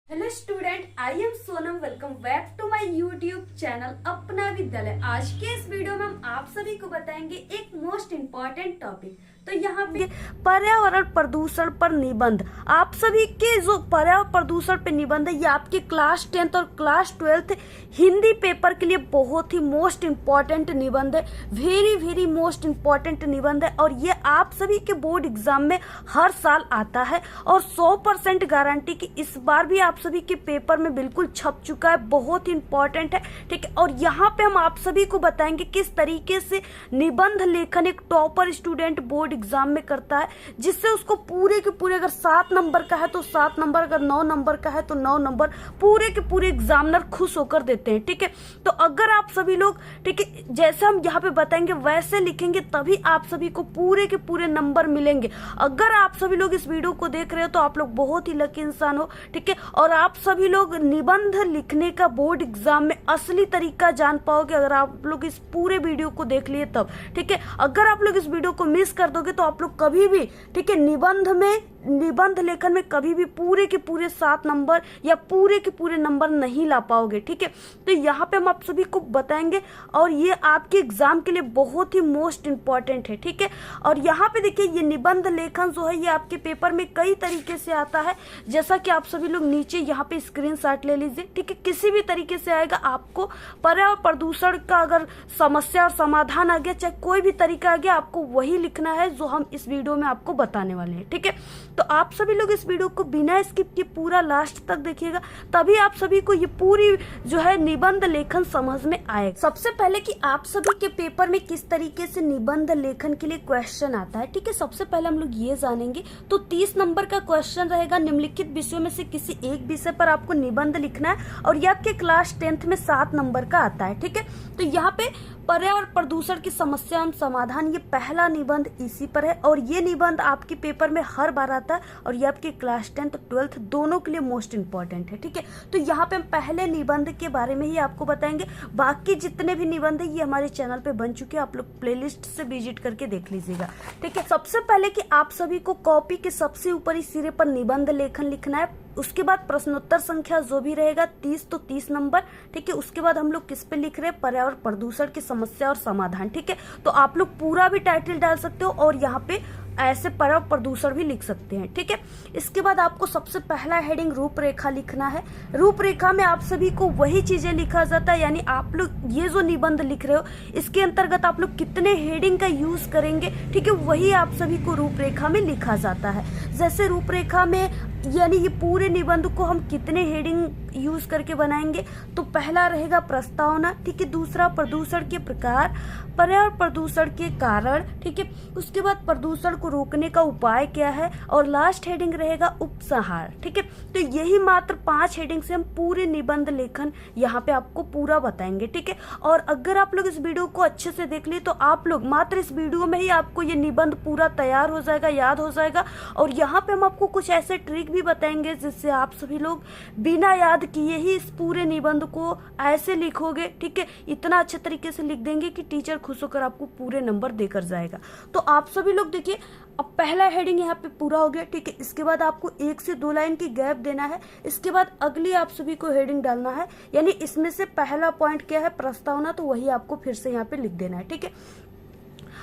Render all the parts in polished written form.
Hello student, I am Sonam. Welcome back to my YouTube channel Apna Vidyalaya. आज के इस video में हम आप सभी को बताएंगे एक मोस्ट इम्पॉर्टेंट टॉपिक। तो यहाँ पे पर्यावरण प्रदूषण पर निबंध। आप सभी के जो पर्यावरण प्रदूषण पे निबंध है, ये आपके क्लास 10th और क्लास 12th हिंदी पेपर के लिए बहुत ही मोस्ट इम्पॉर्टेंट निबंध है। वेरी वेरी मोस्ट इम्पॉर्टेंट निबंध है और ये आप सभी के बोर्ड एग्जाम में हर साल आता है और 100% गारंटी की इस बार भी आप सभी के पेपर में बिल्कुल छप चुका है। बहुत ही इंपॉर्टेंट है, ठीक है। और यहाँ पे हम आप सभी को बताएंगे किस तरीके से निबंध लेखन एक टॉपर स्टूडेंट बोर्ड एग्जाम में करता है, जिससे उसको पूरे के पूरे, अगर 7 नंबर का है तो 7 नंबर, अगर 9 नंबर का है तो 9 नंबर, पूरे के पूरे एग्जामिनर खुश होकर देते हैं, ठीक है। तो अगर आप सभी लोग, ठीक है, जैसे हम यहाँ पे बताएंगे वैसे लिखेंगे तभी आप सभी को पूरे के पूरे नंबर मिलेंगे। अगर आप सभी लोग इस वीडियो को देख रहे हो तो आप लोग बहुत ही लकी इंसान हो, ठीक है। और आप सभी लोग निबंध लिखने का बोर्ड एग्जाम में असली तरीका जान पाओगे अगर आप लोग इस पूरे वीडियो को देख लिए तब, ठीक है। अगर आप लोग इस वीडियो को मिस कर दोगे तो आप लोग कभी भी, ठीक है, निबंध लेखन में कभी भी पूरे के पूरे 7 नंबर या पूरे के पूरे नंबर नहीं ला पाओगे, ठीक है। तो यहाँ पे हम आप सभी को बताएंगे और ये आपके एग्जाम के लिए बहुत ही मोस्ट इंपॉर्टेंट है, ठीक है। और यहाँ पे देखिए, ये निबंध लेखन जो है ये आपके पेपर में कई तरीके से आता है, जैसा कि आप सभी लोग नीचे यहाँ पे स्क्रीनशॉट ले लीजिए, ठीक है। किसी भी तरीके से आएगा, आपको पर्यावरण प्रदूषण का अगर समस्या और समाधान आ गया, चाहे कोई भी तरीका आ गया, आपको वही लिखना है जो हम इस वीडियो में आपको बताने वाले हैं, ठीक है। तो आप सभी लोग इस वीडियो को बिना स्किप किए पूरा लास्ट तक देखिएगा, तभी आप सभी को ये पूरी जो है निबंध लेखन समझ में आएगा। सबसे पहले कि आप सभी के पेपर में किस तरीके से निबंध लेखन के लिए क्वेश्चन आता है, ठीक है। सबसे पहले हम लोग ये जानेंगे। तो 30 नंबर का क्वेश्चन रहेगा, निम्नलिखित विषयों में से किसी एक विषय पर आपको निबंध लिखना है और ये आपके क्लास 10th में 7 नंबर का आता है, ठीक है। तो यहाँ पे पर्यावरण प्रदूषण की समस्या एवं समाधान, ये पहला निबंध इसी पर है और ये निबंध आपके पेपर में हर बार आता है और ये आपके क्लास 10th और 12th दोनों के लिए मोस्ट इंपॉर्टेंट है, ठीक है। तो यहाँ पे हम पहले निबंध के बारे में ही आपको बताएंगे। बाकी जितने भी निबंध है ये हमारे चैनल पे बन चुके हैं, आप लोग प्लेलिस्ट से विजिट करके देख लीजिएगा, ठीक है। सबसे पहले कि आप सभी को कॉपी के सबसे ऊपरी सिरे पर निबंध लेखन लिखना है। उसके बाद प्रश्नोत्तर संख्या जो भी रहेगा 30 तो 30 नंबर, ठीक है। उसके बाद हम लोग किस पे लिख रहे हैं, पर्यावरण प्रदूषण की समस्या और समाधान, ठीक है। तो आप लोग पूरा भी टाइटल डाल सकते हो और यहाँ पे ऐसे पर्यावरण प्रदूषण भी लिख सकते हैं, ठीक है। इसके बाद आपको सबसे पहला हेडिंग रूपरेखा लिखना है। रूपरेखा में आप सभी को वही चीजें लिखा जाता है, यानी आप लोग ये जो निबंध लिख रहे हो इसके अंतर्गत आप लोग कितने हेडिंग का यूज करेंगे, ठीक है, वही आप सभी को रूपरेखा में लिखा जाता है। जैसे रूपरेखा में यानी ये पूरे निबंध को हम कितने हेडिंग यूज करके बनाएंगे, तो पहला रहेगा प्रस्तावना, ठीक है। दूसरा प्रदूषण के प्रकार, पर्यावरण प्रदूषण के कारण, ठीक है। उसके बाद प्रदूषण को रोकने का उपाय क्या है और लास्ट हेडिंग रहेगा उपसंहार, ठीक है। तो यही मात्र 5 हेडिंग से हम पूरे निबंध लेखन यहाँ पे आपको पूरा बताएंगे, ठीक है। और अगर आप लोग इस वीडियो को अच्छे से देख लिए तो आप लोग मात्र इस वीडियो में ही आपको ये निबंध पूरा तैयार हो जाएगा, याद हो जाएगा। और यहाँ पे हम आपको कुछ ऐसे ट्रिक भी बताएंगे जिससे आप सभी लोग बिना याद किए ही इस पूरे निबंध को ऐसे लिखोगे, ठीक है। इतना अच्छे तरीके से लिख देंगे कि टीचर खुश होकर आपको पूरे नंबर देकर जाएगा। तो आप सभी लोग देखिए, अब पहला हेडिंग यहाँ पे पूरा हो गया, ठीक है। इसके बाद आपको 1 से 2 लाइन की गैप देना है। इसके बाद अगली आप सभी को हेडिंग डालना है, यानी इसमें से पहला पॉइंट क्या है, प्रस्तावना, तो वही आपको फिर से यहाँ पे लिख देना है, ठीक है।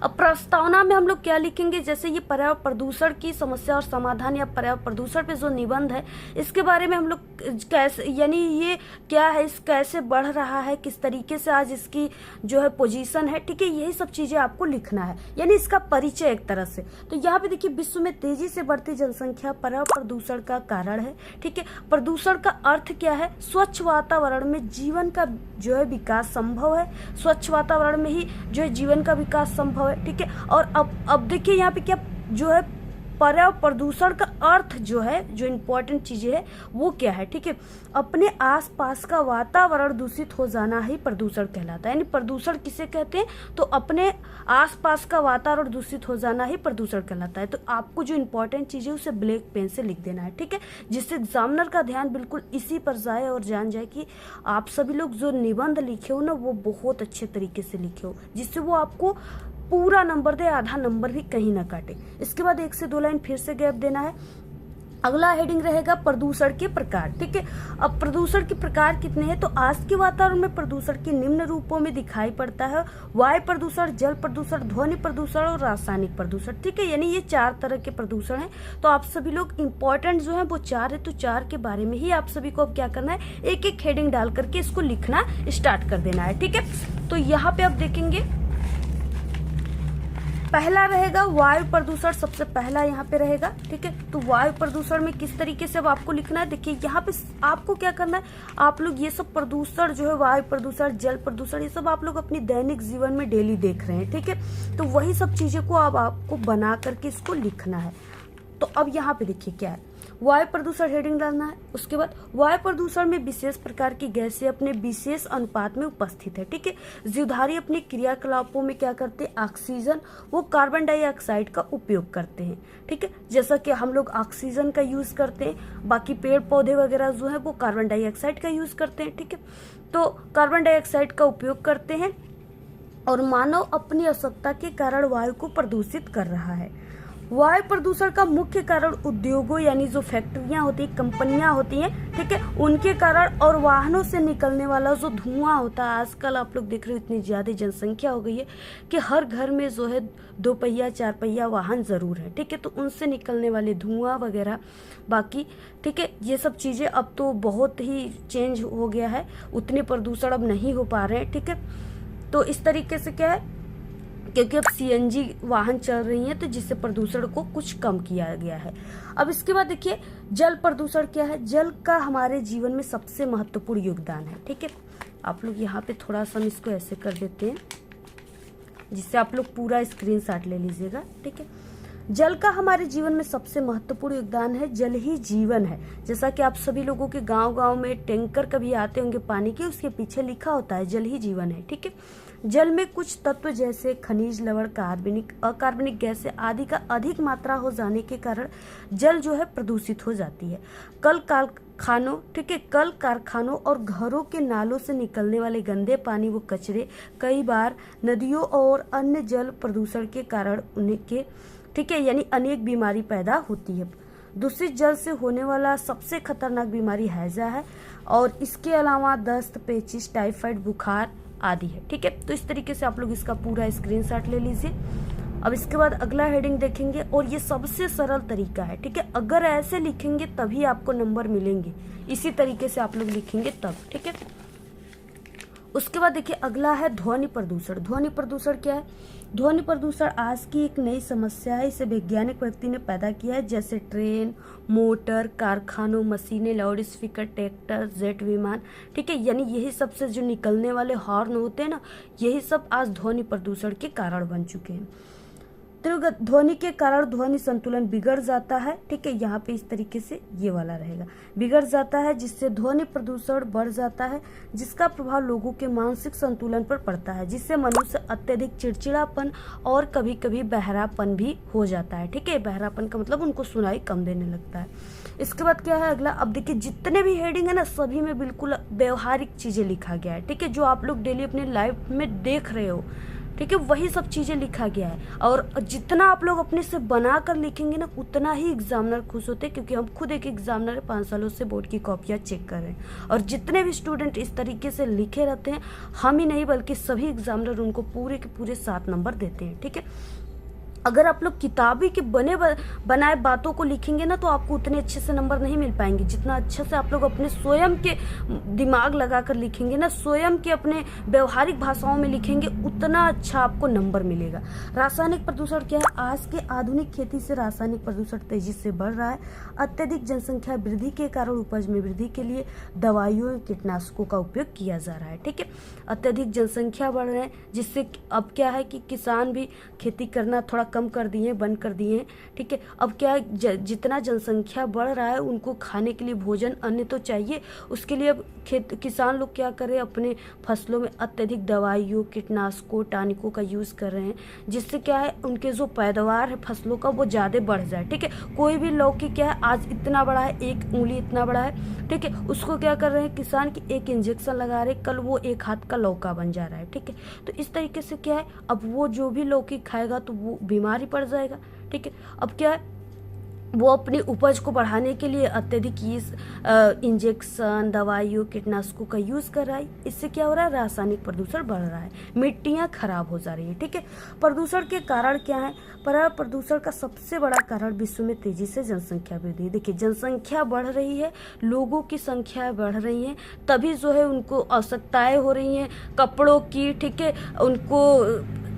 अब प्रस्तावना में हम लोग क्या लिखेंगे, जैसे ये पर्यावरण प्रदूषण की समस्या और समाधान या पर्यावरण प्रदूषण पे जो निबंध है इसके बारे में हम लोग कैसे, यानी ये क्या है, इस कैसे बढ़ रहा है, किस तरीके से आज इसकी जो है पोजीशन है, ठीक है, यही सब चीजें आपको लिखना है, यानी इसका परिचय एक तरह से। तो यहाँ पे देखिए, विश्व में तेजी से बढ़ती जनसंख्या पर्यावरण प्रदूषण का कारण है, ठीक है। प्रदूषण का अर्थ क्या है, स्वच्छ वातावरण में जीवन का जो है विकास संभव है, स्वच्छ वातावरण में ही जो है जीवन का विकास संभव है, ठीक है। और अब देखिए यहाँ पे क्या जो है, पर्यावरण प्रदूषण का अर्थ जो है, जो इम्पोर्टेंट चीजें है वो क्या है, ठीक है। अपने आसपास का वातावरण दूषित हो जाना ही प्रदूषण कहलाता है, यानी प्रदूषण किसे कहते हैं, तो अपने आसपास का वातावरण दूषित हो जाना ही प्रदूषण कहलाता है। तो आपको जो इम्पोर्टेंट चीज है उसे ब्लैक पेन से लिख देना है, ठीक है, जिससे एग्जामिनर का ध्यान बिल्कुल इसी पर जाए और जान जाए कि आप सभी लोग जो निबंध लिखे हो ना वो बहुत अच्छे तरीके से लिखे हो, जिससे वो आपको पूरा नंबर दे, आधा नंबर भी कहीं ना काटे। इसके बाद 1 से 2 लाइन फिर से गैप देना है। अगला हेडिंग रहेगा प्रदूषण के प्रकार। ठीक है, अब प्रदूषण के प्रकार कितने हैं, तो आज के वातावरण में प्रदूषण के निम्न रूपों में दिखाई पड़ता है: वायु प्रदूषण, जल प्रदूषण, ध्वनि प्रदूषण और रासायनिक प्रदूषण। ठीक है, यानी ये 4 तरह के प्रदूषण हैं। तो आप सभी लोग इंपॉर्टेंट जो है वो 4 है, तो 4 के बारे में ही आप सभी को अब क्या करना है, एक एक हेडिंग डाल करके इसको लिखना स्टार्ट कर देना है। ठीक है, तो यहाँ पे आप देखेंगे पहला रहेगा वायु प्रदूषण, सबसे पहला यहाँ पे रहेगा। ठीक है, तो वायु प्रदूषण में किस तरीके से अब आपको लिखना है, देखिए यहाँ पे आपको क्या करना है, आप लोग ये सब प्रदूषण जो है, वायु प्रदूषण, जल प्रदूषण, ये सब आप लोग अपनी दैनिक जीवन में डेली देख रहे हैं। ठीक है, तो वही सब चीजें को अब आपको बना करके इसको लिखना है। तो अब यहाँ पे देखिए क्या है, वायु प्रदूषण हेडिंग डालना है। उसके बाद वायु प्रदूषण में विशेष प्रकार की गैसें अपने विशेष अनुपात में उपस्थित है। ठीक है, जीवधारी अपने क्रियाकलापों में क्या करते हैं, ऑक्सीजन वो कार्बन डाइऑक्साइड का उपयोग करते हैं। ठीक है, जैसा कि हम लोग ऑक्सीजन का यूज करते हैं, बाकी पेड़ पौधे वगैरह जो है वो कार्बन डाइऑक्साइड का यूज करते हैं। ठीक है, तो कार्बन डाइऑक्साइड का उपयोग करते हैं और मानव अपनी आवश्यकता के कारण वायु को प्रदूषित कर रहा है। वायु प्रदूषण का मुख्य कारण उद्योगों यानी जो फैक्ट्रियां होती है, कंपनियां होती हैं, ठीक है, उनके कारण और वाहनों से निकलने वाला जो धुआं होता है। आजकल आप लोग देख रहे हो इतनी ज्यादा जनसंख्या हो गई है कि हर घर में जो है 2 पहिया 4 पहिया वाहन जरूर है। ठीक है, तो उनसे निकलने वाले धुआं वगैरह बाकी, ठीक है, ये सब चीजें अब तो बहुत ही चेंज हो गया है, उतने प्रदूषण अब नहीं हो पा रहे हैं। ठीक है, तो इस तरीके से क्या है, क्योंकि अब सीएनजी वाहन चल रही हैं, तो जिससे प्रदूषण को कुछ कम किया गया है। अब इसके बाद देखिए जल प्रदूषण क्या है, जल का हमारे जीवन में सबसे महत्वपूर्ण योगदान है। ठीक है, आप लोग यहाँ पे थोड़ा सा हम इसको ऐसे कर देते हैं जिससे आप लोग पूरा स्क्रीनशॉट ले लीजिएगा। ठीक है, जल का हमारे जीवन में सबसे महत्वपूर्ण योगदान है, जल ही जीवन है। जैसा कि आप सभी लोगों के गांव-गांव में टैंकर कभी आते होंगे पानी के, उसके पीछे लिखा होता है जल ही जीवन है। ठीक है, जल में कुछ तत्व जैसे खनिज, लवण, कार्बनिक, अकार्बनिक गैसें आदि का अधिक मात्रा हो जाने के कारण जल जो है प्रदूषित हो जाती है। कल कारखानों, ठीक है, कल कारखानों और घरों के नालों से निकलने वाले गंदे पानी व कचरे कई बार नदियों और अन्य जल प्रदूषण के कारण उनके, ठीक है, यानी अनेक बीमारी पैदा होती है। दूषित जल से होने वाला सबसे खतरनाक बीमारी हैजा है और इसके अलावा दस्त, पेचिश, टाइफाइड, बुखार आदि है। ठीक है, तो इस तरीके से आप लोग इसका पूरा स्क्रीनशॉट ले लीजिए। अब इसके बाद अगला हेडिंग देखेंगे और ये सबसे सरल तरीका है। ठीक है, अगर ऐसे लिखेंगे तभी आपको नंबर मिलेंगे, इसी तरीके से आप लोग लिखेंगे तब। ठीक है, उसके बाद देखिए अगला है ध्वनि प्रदूषण। ध्वनि प्रदूषण क्या है, ध्वनि प्रदूषण आज की एक नई समस्या है, इसे वैज्ञानिक व्यक्ति ने पैदा किया है, जैसे ट्रेन, मोटर, कारखानों, मशीनें, लाउड स्पीकर, ट्रैक्टर, जेट विमान। ठीक है, यानी यही सबसे जो निकलने वाले हॉर्न होते हैं ना, यही सब आज ध्वनि प्रदूषण के कारण बन चुके हैं। तीव्र ध्वनि के कारण ध्वनि संतुलन बिगड़ जाता है। ठीक है, यहाँ पे इस तरीके से ये वाला रहेगा, बिगड़ जाता है, जिससे ध्वनि प्रदूषण बढ़ जाता है, जिसका प्रभाव लोगों के मानसिक संतुलन पर पड़ता है, जिससे मनुष्य अत्यधिक चिड़चिड़ापन और कभी कभी बहरापन भी हो जाता है। ठीक है, बहरापन का मतलब उनको सुनाई कम देने लगता है। इसके बाद क्या है अगला, अब देखिए जितने भी हेडिंग है ना, सभी में बिल्कुल व्यवहारिक चीजें लिखा गया है। ठीक है, जो आप लोग डेली अपने लाइफ में देख रहे हो, ठीक है, वही सब चीजें लिखा गया है। और जितना आप लोग अपने से बना कर लिखेंगे ना, उतना ही एग्जामिनर खुश होते हैं, क्योंकि हम खुद एक एग्जामिनर है, 5 सालों से बोर्ड की कॉपियां चेक कर रहे हैं। और जितने भी स्टूडेंट इस तरीके से लिखे रहते हैं, हम ही नहीं बल्कि सभी एग्जामिनर उनको पूरे के पूरे 7 नंबर देते हैं। ठीक है, अगर आप लोग किताबी के बनाए बातों को लिखेंगे ना, तो आपको उतने अच्छे से नंबर नहीं मिल पाएंगे। जितना अच्छे से आप लोग अपने स्वयं के दिमाग लगाकर लिखेंगे ना, स्वयं के अपने व्यवहारिक भाषाओं में लिखेंगे, उतना अच्छा आपको नंबर मिलेगा। रासायनिक प्रदूषण क्या है, आज के आधुनिक खेती से रासायनिक प्रदूषण तेजी से बढ़ रहा है। अत्यधिक जनसंख्या वृद्धि के कारण उपज में वृद्धि के लिए दवाइयों, कीटनाशकों का उपयोग किया जा रहा है। ठीक है, अत्यधिक जनसंख्या बढ़ रहे हैं, जिससे अब क्या है कि किसान भी खेती करना थोड़ा कम कर दिए, बंद कर दिए। ठीक है, अब क्या है, जितना जनसंख्या बढ़ रहा है, उनको खाने के लिए भोजन, अन्न तो चाहिए। उसके लिए अब किसान लोग क्या कर रहे हैं, अपने फसलों में अत्यधिक दवाइयों, कीटनाशकों, टॉनिकों का यूज कर रहे हैं, जिससे क्या है उनके जो पैदावार है फसलों का वो ज्यादा बढ़ जाए। ठीक है, कोई भी लौकी क्या है आज इतना बड़ा है, 1 उंगली इतना बड़ा है। ठीक है, उसको क्या कर रहे हैं किसान की, एक इंजेक्शन लगा रहे, कल वो 1 हाथ का लौका बन जा रहा है। ठीक है, तो इस तरीके से क्या है, अब वो जो भी लौकी खाएगा तो वो बीमारी पड़ जाएगा। ठीक है, अब क्या है, वो अपनी उपज को बढ़ाने के लिए अत्यधिक इंजेक्शन, दवाइयों, कीटनाशकों का यूज कर रहा है। इससे क्या हो रहा है, रासायनिक प्रदूषण बढ़ रहा है, मिट्टियां खराब हो जा रही है। ठीक है, प्रदूषण के कारण क्या है, पर्यावरण प्रदूषण का सबसे बड़ा कारण विश्व में तेजी से जनसंख्या वृद्धि। देखिए, जनसंख्या बढ़ रही है, लोगों की संख्या बढ़ रही है, तभी जो है उनको आवश्यकताएं हो रही हैं कपड़ों की, ठीक है, उनको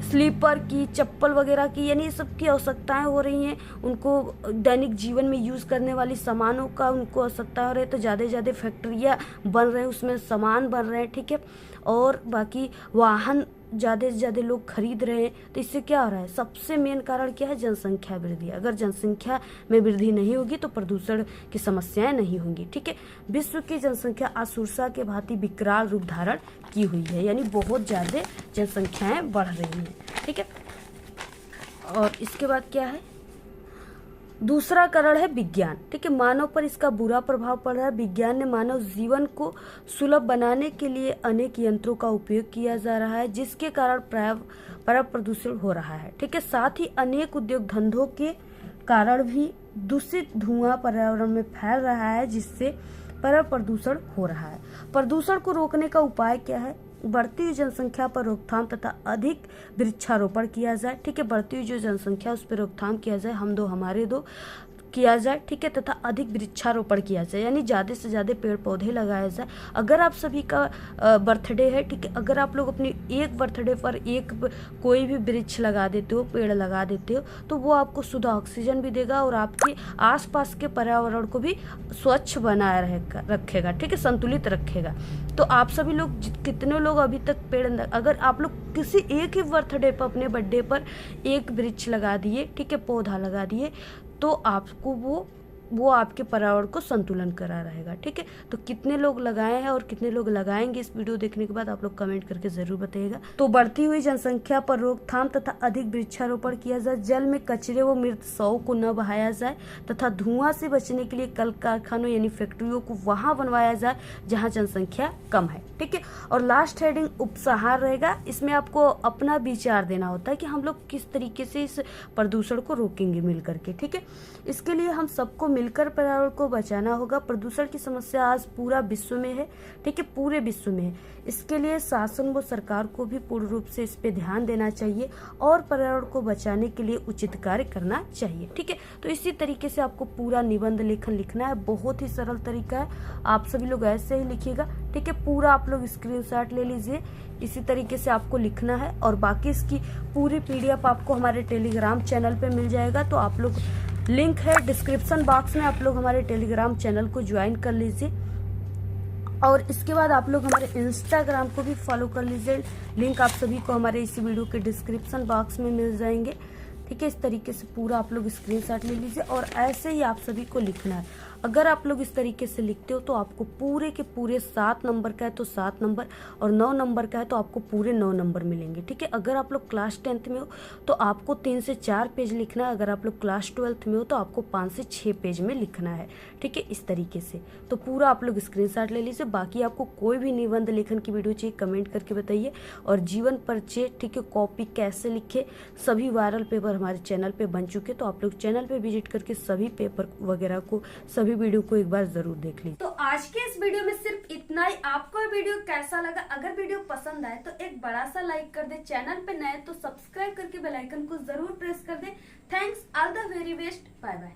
स्लीपर की, चप्पल वगैरह की, यानी सब की आवश्यकताएं हो रही हैं। उनको दैनिक जीवन में यूज करने वाली सामानों का उनको आवश्यकता हो रही है, तो ज़्यादा से ज़्यादा फैक्ट्रियाँ बन रहे हैं, उसमें सामान बन रहे हैं। ठीक है, और बाकी वाहन ज़्यादा से ज़्यादा लोग खरीद रहे हैं, तो इससे क्या हो रहा है, सबसे मेन कारण क्या है, जनसंख्या वृद्धि। अगर जनसंख्या में वृद्धि नहीं होगी तो प्रदूषण की समस्याएं नहीं होंगी। ठीक है, विश्व की जनसंख्या आज सुरसा के भांति विकराल रूप धारण की हुई है, यानी बहुत ज़्यादा जनसंख्याएं बढ़ रही हैं। ठीक है, और इसके बाद क्या है, दूसरा कारण है विज्ञान। ठीक है, मानव पर इसका बुरा प्रभाव पड़ रहा है। विज्ञान ने मानव जीवन को सुलभ बनाने के लिए अनेक यंत्रों का उपयोग किया जा रहा है, जिसके कारण पर्यावरण प्रदूषण हो रहा है। ठीक है, साथ ही अनेक उद्योग धंधों के कारण भी दूषित धुआं पर्यावरण में फैल रहा है, जिससे पर्यावरण प्रदूषण हो रहा है। प्रदूषण को रोकने का उपाय क्या है, बढ़ती हुई जनसंख्या पर रोकथाम तथा अधिक वृक्षारोपण किया जाए। ठीक है, बढ़ती हुई जो जनसंख्या उस पर रोकथाम किया जाए, हम दो हमारे दो किया जाए। ठीक है, तथा अधिक वृक्षारोपण किया जाए, यानी ज़्यादा से ज़्यादा पेड़ पौधे लगाया जाए। अगर आप सभी का बर्थडे है, ठीक है, अगर आप लोग अपनी एक बर्थडे पर एक कोई भी वृक्ष लगा देते हो, पेड़ लगा देते हो, तो वो आपको शुद्ध ऑक्सीजन भी देगा और आपके आसपास के पर्यावरण को भी स्वच्छ बनाए रखेगा। ठीक है, संतुलित रखेगा। तो आप सभी लोग कितने लोग अभी तक पेड़, अगर आप लोग किसी एक ही बर्थडे पर, अपने बर्थडे पर एक वृक्ष लगा दिए, ठीक है, पौधा लगा दिए, तो आपको वो आपके पर्यावरण को संतुलन करा रहेगा। ठीक है, तो कितने लोग लगाए हैं और कितने लोग लगाएंगे, इस वीडियो देखने के बाद आप लोग कमेंट करके जरूर बताइएगा। तो बढ़ती हुई जनसंख्या पर रोकथाम तथा अधिक वृक्षारोपण किया जाए। जल में कचरे व मृत शव को न बहाया जाए तथा धुआं से बचने के लिए कल कारखानों यानी फैक्ट्रियों को वहां बनवाया जाए जहां जनसंख्या कम है। ठीक है, और लास्ट हेडिंग उपसंहार रहेगा। इसमें आपको अपना विचार देना होता है कि हम लोग किस तरीके से इस प्रदूषण को रोकेंगे मिल करके। ठीक है, इसके लिए हम सबको मिलकर पर्यावरण को बचाना होगा। प्रदूषण की समस्या आज पूरा विश्व में है। ठीक है, पूरे विश्व में है। इसके लिए शासन व सरकार को भी पूर्ण रूप से इस पे ध्यान देना चाहिए और पर्यावरण को बचाने के लिए उचित कार्य करना चाहिए। ठीक है, तो इसी तरीके से आपको पूरा निबंध लेखन लिखना है। बहुत ही सरल तरीका है, आप सभी लोग ऐसे ही लिखिएगा। ठीक है, पूरा आप लोग स्क्रीनशॉट ले लीजिए, इसी तरीके से आपको लिखना है। और बाकी इसकी पूरी PDF आपको हमारे टेलीग्राम चैनल पे मिल जाएगा। तो आप लोग, लिंक है डिस्क्रिप्शन बॉक्स में, आप लोग हमारे टेलीग्राम चैनल को ज्वाइन कर लीजिए। और इसके बाद आप लोग हमारे इंस्टाग्राम को भी फॉलो कर लीजिए। लिंक आप सभी को हमारे इस वीडियो के डिस्क्रिप्शन बॉक्स में मिल जाएंगे। ठीक है, इस तरीके से पूरा आप लोग स्क्रीनशॉट ले लीजिए और ऐसे ही आप सभी को लिखना है। अगर आप लोग इस तरीके से लिखते हो तो आपको पूरे के पूरे 7 नंबर का है तो 7 नंबर, और 9 नंबर का है तो आपको पूरे 9 नंबर मिलेंगे। ठीक है, अगर आप लोग क्लास 10th में हो तो आपको 3 से 4 पेज लिखना है। अगर आप लोग क्लास 12th में हो तो आपको 5 से 6 पेज में लिखना है। ठीक है, इस तरीके से तो पूरा आप लोग स्क्रीनशॉट ले लीजिए। बाकी आपको कोई भी निबंध लेखन की वीडियो चाहिए, कमेंट करके बताइए। और जीवन परिचय, ठीक है, कॉपी कैसे लिखे, सभी वायरल पेपर हमारे चैनल पे बन चुके, तो आप लोग चैनल पे विजिट करके सभी पेपर वगैरह को, सभी वीडियो को एक बार जरूर देख लीजिए। तो आज के इस वीडियो में सिर्फ इतना ही। आपको ये वीडियो कैसा लगा? अगर वीडियो पसंद आए तो एक बड़ा सा लाइक कर दे, चैनल पे नए तो सब्सक्राइब करके बेल आइकन को जरूर प्रेस कर दे। Thanks, all the very best, bye bye.